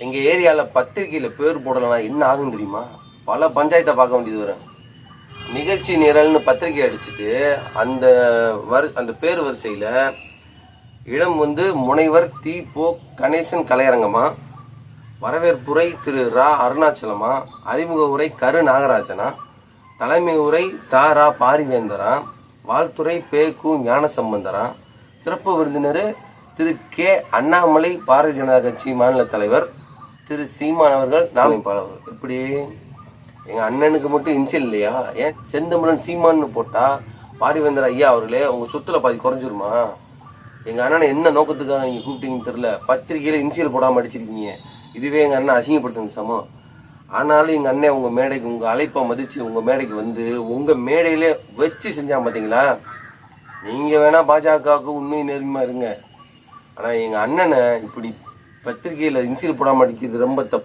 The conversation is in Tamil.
எங்கள் ஏரியாவில் பத்திரிக்கையில் பேர் போடலைன்னா என்ன ஆகும் தெரியுமா? பல பஞ்சாயத்தை பார்க்க வேண்டியது வரும். நிகழ்ச்சி நிரல்னு பத்திரிக்கை அடிச்சுட்டு அந்த பேர் வரிசையில் இடம் முனைவர் தி.போ. கணேசன் கலையரங்கமா, வரவேற்புரை திரு ரா. அருணாச்சலமா, அறிமுக உரை கரு. நாகராஜனா, தலைமை உரை த.ரா. பாரிவேந்தரா, வாழ்த்துறை பே.கு. ஞானசம்பந்தரா, சிறப்பு விருந்தினர் திரு கே. அண்ணாமலை, பாரதிய ஜனதா கட்சி மாநில தலைவர் திரு சீமான் அவர்கள், நாமைப்பாளர். இப்படி எங்கள் அண்ணனுக்கு மட்டும் இன்சியல் இல்லையா? ஏன் செந்தமிழன் சீமான்னு போட்டால் பாரிவேந்தர் ஐயா அவர்களே உங்கள் சொத்துல பாதி குறைஞ்சிருமா? எங்கள் அண்ணனை என்ன நோக்கத்துக்காக நீங்கள் கூப்பிட்டீங்கன்னு தெரில. பத்திரிகையில் இன்சியல் போடாமல் அடிச்சிருக்கீங்க. இதுவே எங்கள் அண்ணன் அசிங்கப்படுத்துங்க சமம். ஆனாலும் எங்கள் அண்ணன் உங்கள் மேடைக்கு உங்கள் அழைப்பை மதித்து உங்கள் மேடைக்கு உங்கள் மேடையிலே வச்சு செஞ்சான் பார்த்தீங்களா? நீங்கள் வேணால் பாஜகவுக்கு உண்மை நேர்மையாக இருங்க. ஆனால் எங்கள் அண்ணனை இப்படி பத்திரிகையில் இன்சியல் போடாமல் அடிக்கிறது ரொம்ப தப்பு.